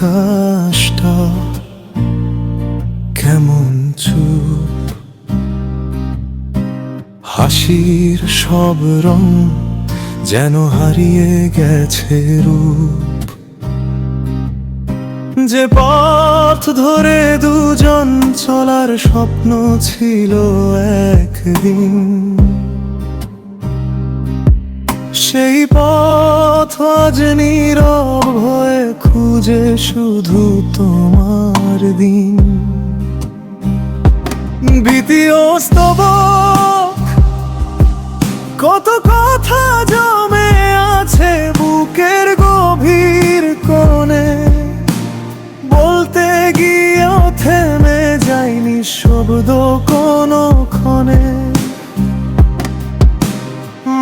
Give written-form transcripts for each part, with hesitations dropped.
আকাশটা কেমন চুপ, হাসির সব রং যেন হারিয়ে গেছে রূপ। যে পথ ধরে দুজন চলার স্বপ্ন ছিল একদিন, সেই পথ আজ নীরব হয়ে খুঁজে শুধু তোমার দিন। ভীতি ও স্তবক কত কথা জমে আছে বুকের গভীর কোণে, বলতে গিয়েও থেমে যায়নি শব্দ কোনো ক্ষণে।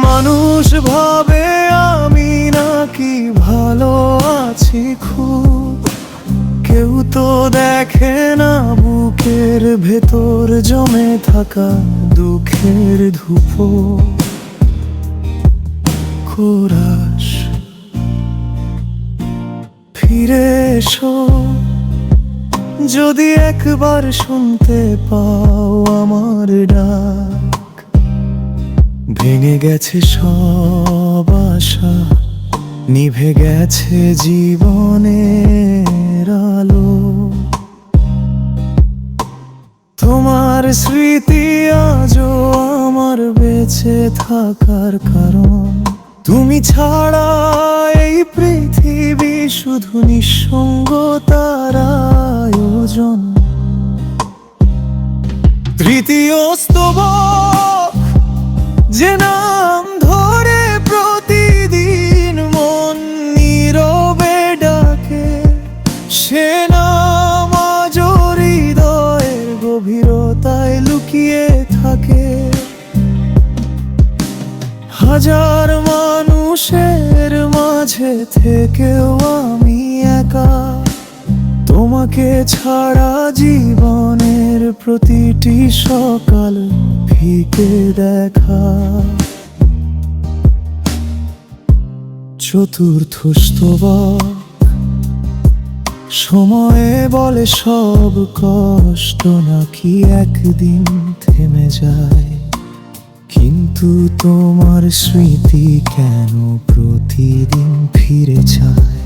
মানুষ ভাবে আমি নাকি ভালো আছি খুব, কেউ তো দেখে না বুকের ভেতর জমে থাকা দুঃখের ধূপ। কোরাস ফিরে এসো, যদি একবার শুনতে পাও আমার ডাক। ভেঙে গেছে সব আশা, নিভে গেছে জীবনের আলো। তোমার স্মৃতি আজও আমার বেঁচে থাকার কারণ। তুমি ছাড়া এই পৃথিবী শুধু নিঃসঙ্গতার আয়োজন। তৃতীয় স্তবক যে নাম ধরে প্রতিদিন মন নীরবে ডাকে, সে নাম আজ হৃদয়ের গভীরতায় লুকিয়ে থাকে। হাজার মানুষের মাঝে থেকেও আমি একা, তোমাকে ছাড়া জীবনের প্রতিটি সকাল ফিকে দেখা। চতুর্থ স্তবক সময়ে বলে সব কষ্ট নাকি একদিন থেমে যায়, কিন্তু তোমার স্মৃতি কেন প্রতিদিন ফিরে যায়।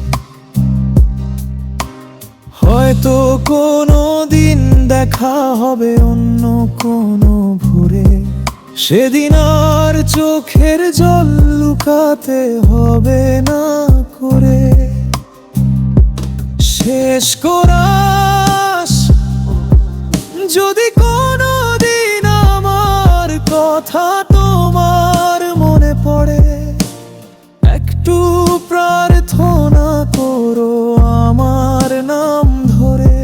হয়তো কোনো দিন দেখা হবে অন্য কোনো ভোরে, সেদিন আর চোখের জল লুকাতে হবে না করে। শেষ কোরাস যদি কোনো দিন আমার কথা তোমার মনে পড়ে, একটু প্রার্থনা করো আমার নাম ধরে।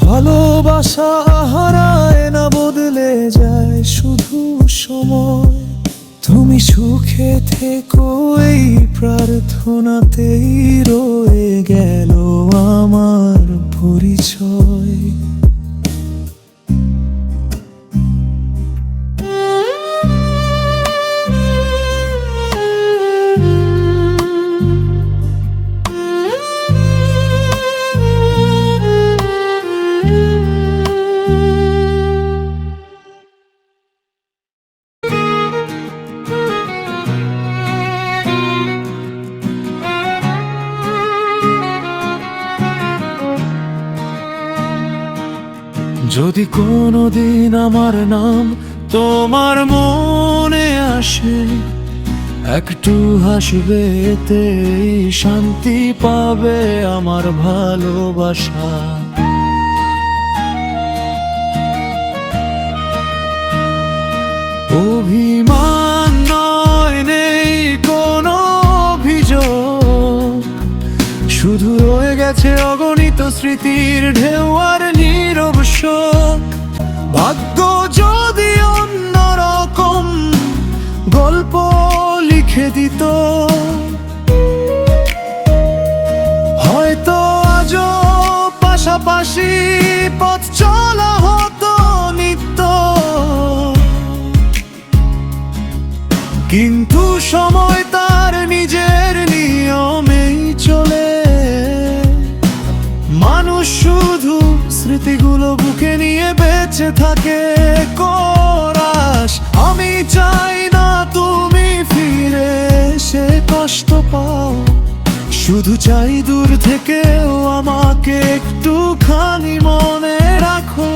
ভালোবাসা হারায় না, বদলে যায় শুধু সময়। তুমি সুখে থেকো এই প্রার্থনাতেই রয়ে গেল আমার পরিচয়। যদি কোনোদিন আমার নাম তোমার মনে আসে, একটু হাসবে এতেই শান্তি পাবে আমার ভালোবাসা। অভিমান নয়, নেই কোনো অভিযোগ, শুধু রয়ে গেছে অগণিত স্মৃতির ঢেউ আর নীরব শোক। ভাগ্য যদি অন্যরকম গল্প লিখে দিত, হয়তো আজও পাশাপাশি পথ চলা হতো নিত্য। কিন্তু সময় তার নিজের নিয়মেই চলে কাছে থাকে কোরাস। আমি চাই না তুমি ফিরে এসে কষ্ট পাও, শুধু চাই দূর থেকেও আমাকে একটুখানি মনে রাখো।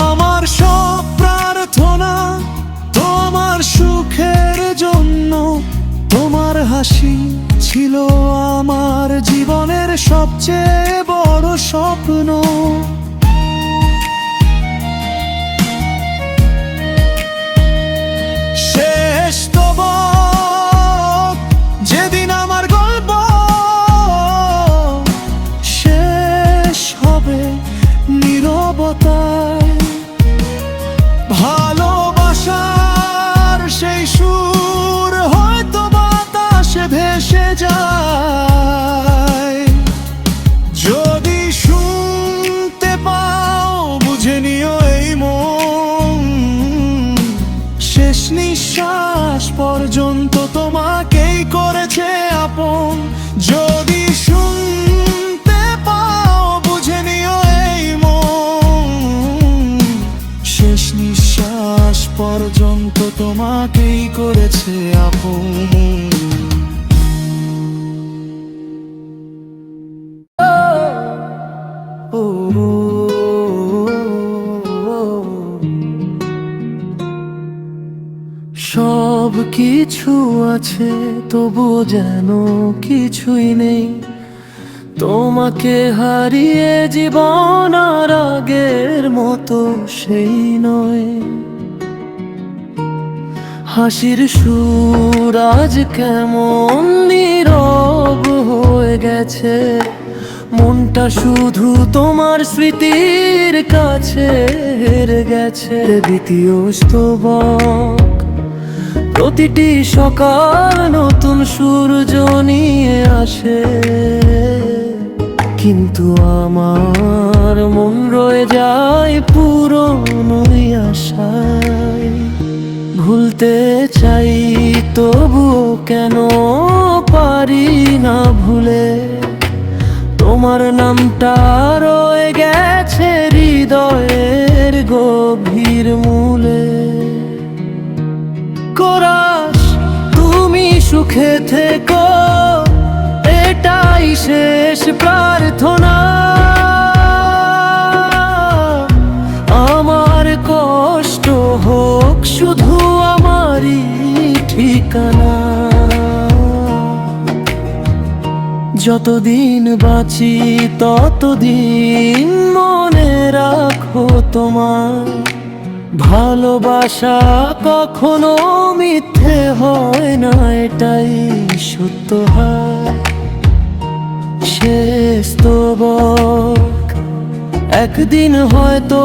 আমার সব প্রার্থনা তোমার সুখের জন্য, তোমার হাসি ছিল আমার জীবনের সবচেয়ে বড় স্বপ্ন। শেষ তবক যেদিন আমার গল্প শেষ হবে নীরবতায়, ভালোবাসার সেই সুর হয়তো বাতাসে ভেসে যায়। যদি শুনতে পাও বুঝে নিও এই মন, শেষ নিঃশ্বাস পর্যন্ত তোমাকেই করেছে আপন। যদি শুনতে পাও বুঝে নিও এই মন, শেষ নিঃশ্বাস পর্যন্ত তোমাকেই করেছে আপন। সব কিছু আছে তবু যেন কিছুই নেই, তোমাকে হারিয়ে জীবন আর আগের মতো সেই নয়। হাসির সুর আজ কেমন নীরব হয়ে গেছে, মনটা শুধু তোমার স্মৃতির কাছে হেরে গেছে। দ্বিতীয় স্তবক প্রতিটি সকাল নতুন সূর্য নিয়ে আসে, কিন্তু আমার মন রয়ে যায় পুরনোই আশায়। ভুলতে চাই তবুও কেন পারি না ভুলে, তোমার নামটা রয়ে গেছে হৃদয়ের গভীর মূলে। কোরাস তুমি সুখে থেকো, এটাই শেষ প্রার্থনা। আমার কষ্ট হোক শুধু আমারই ঠিকানা। যতদিন বাঁচি ততদিন মনে রাখো তোমার ভালোবাসা কখনো মিথ্যে হয় না, এটাই সত্য হয়। শেষ স্তবক একদিন হয়তো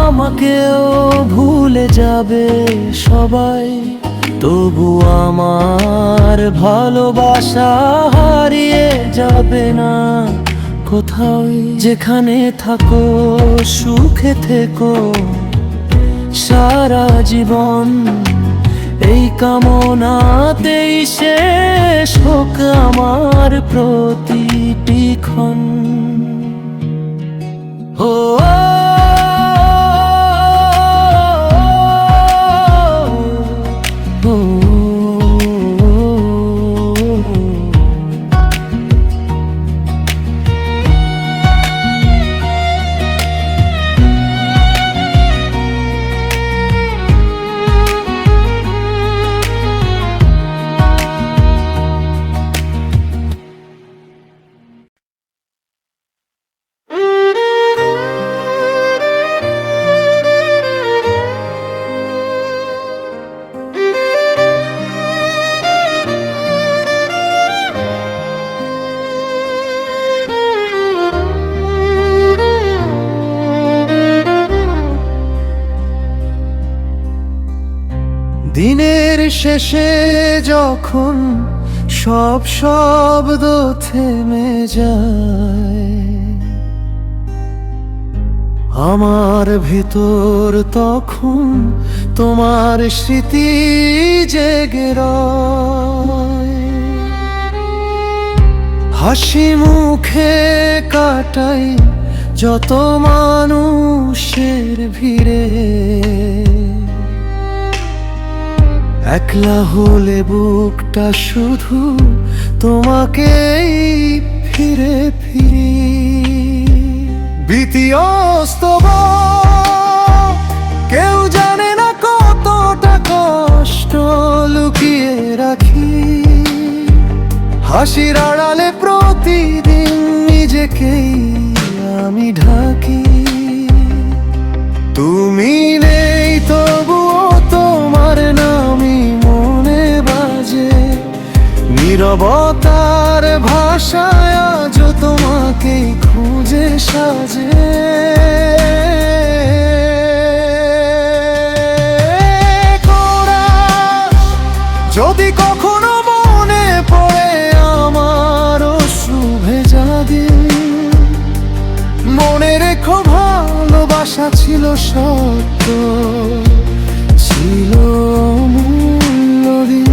আমাকেও ভুলে যাবে সবাই, তবু আমার ভালোবাসা হারিয়ে যাবে না কোথাও। যেখানে থাকো সুখে থেকো সারা জীবন, এই কামনাতেই শেষ হোক আমার প্রতিটি ক্ষণ। ও দিনের শেষে যখন সব শব্দ থেমে যায়, আমার ভেতর তখন তোমার স্মৃতি জেগে রয়। হাসি মুখে কাটাই যত মানুষের ভিড়ে, একলা হলে বুকটা শুধু তোমাকেই ফিরে ফিরি। দ্বিতীয়স্তব কেউ জানে না কতটা কষ্ট লুকিয়ে রাখি, হাসির আড়ালে প্রতিদিন নিজেকেই আমি ঢাকি। তুমি নেই তবুও তোমার নামই মনে বাজে, নীরবতার ভাষায় আজও তোমাকেই খুঁজে সাজে। যদি কখনো মনে পড়ে আমার শুভেচ্ছা দিন, মনে রেখো ভালোবাসা ছিল সত্য, ছিল মূল্যহীন।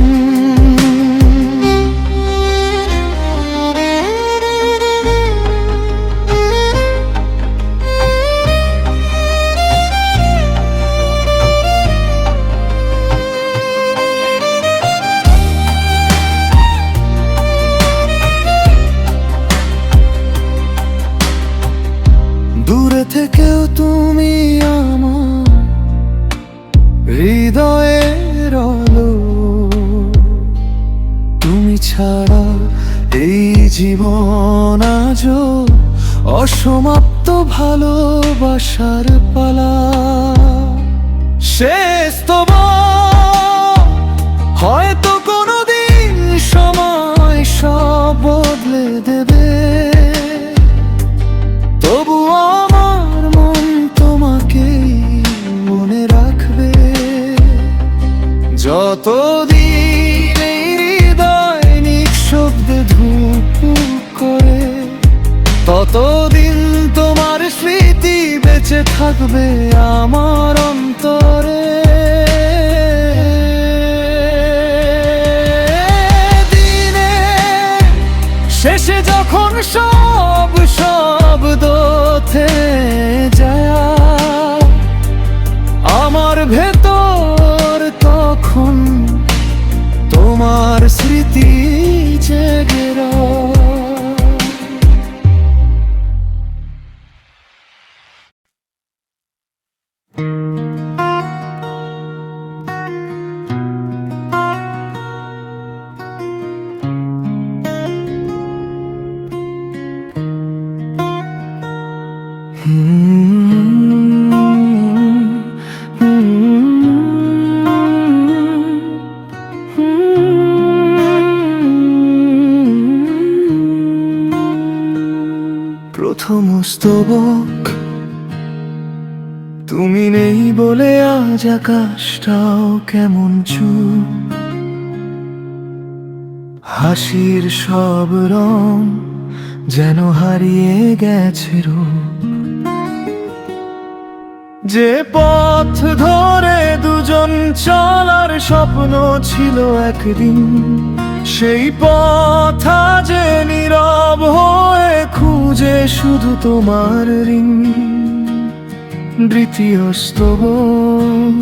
দূরে থেকেও তুমি আমার হৃদয়ের আলো, তুমি ছাড়া এই জীবন আজও অসমাপ্ত ভালোবাসার পালা। শেষ তবু হয়তো কোনোদিন সময় সব বদলে দেবে, তবু আমার মন তোমাকেই মনে রাখবে। যতদিন এই হৃদয় নিঃশব্দে ধুকপুক করে, ততদিন তোমার স্মৃতি বেঁচে থাকবে আমার অন্তরে। দিনের শেষে যখন সব শব্দ থেমে যায়, আমার ভেতর তখন তোমার স্মৃতি জেগে রয়। প্রথম স্তবক তুমি নেই বলে আজ আকাশটাও কেমন চুপ, হাসির সব রং যেন হারিয়ে গেছে রূপ। যে পথ ধরে দুজন চলার স্বপ্ন ছিল একদিন, সেই পথ আজ নীরব হয়ে খুঁজে শুধু তোমার ঋণ। দ্বিতীয় স্তবক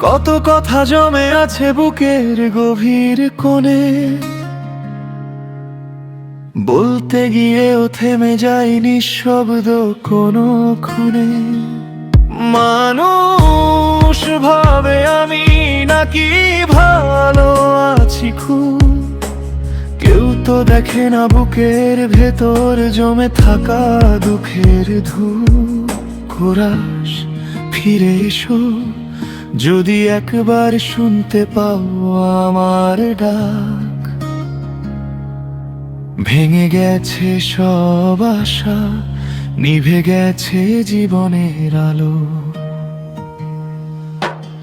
কত কথা জমে আছে বুকের গভীর কোণে, বলতে গিয়েও থেমে যায় নিঃশব্দ কোনো ক্ষণে। মানুষ ভাবে আমি নাকি ভালো আছি খুব, কেউ তো দেখে না বুকের ভেতর জমে থাকা দুঃখের ধূপ। কোরাস ফিরে এসো, যদি একবার শুনতে পাও আমার ডাক। ভেঙে গেছে সব আশা, নিভে গেছে জীবনের আলো।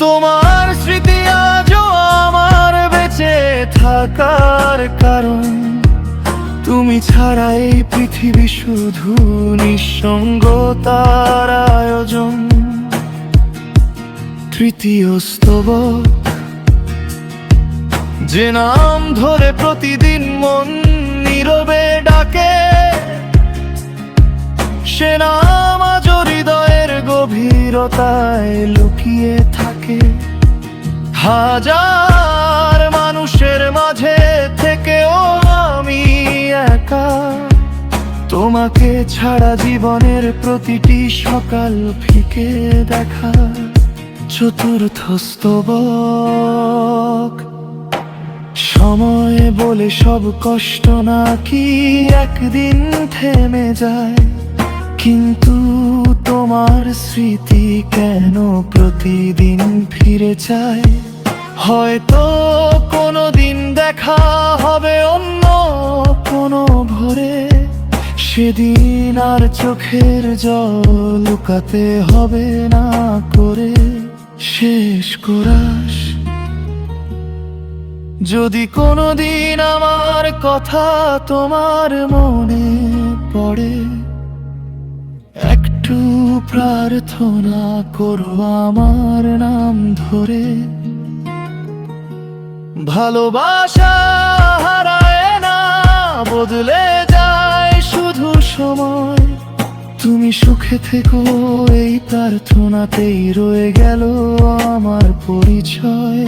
তোমার স্মৃতি আজও আমার বেঁচে থাকার কারণ। তুমি ছাড়া এই পৃথিবী শুধু নিঃসঙ্গতার আয়োজন। তৃতীয় স্তবক, যে নাম ধরে প্রতিদিন মন নীরবে ডাকে, সে নাম আজ হৃদয়ের গভীরতায় লুকিয়ে থাকে। হাজার মানুষের মাঝে থেকেও আমি একা, তোমাকে ছাড়া জীবনের প্রতিটি সকাল ফিকে দেখা। চতুর্থ স্তবক, সময় বলে সব কষ্ট নাকি একদিন থেমে যায়, কিন্তু তোমার স্মৃতি কেন প্রতিদিন ফিরে চায়। হয়তো কোনোদিন দেখা হবে অন্য কোনো ভোরে, সেদিন আর চোখের জল লুকাতে হবে না করে। শেষ কোরাস, যদি কোনোদিন আমার কথা তোমার মনে পড়ে, একটু প্রার্থনা করো আমার নাম ধরে। ভালোবাসা হারায় না, বদলে যায় শুধু সময়। তুমি সুখে থেকো এই প্রার্থনাতেই রয়ে গেল আমার পরিচয়।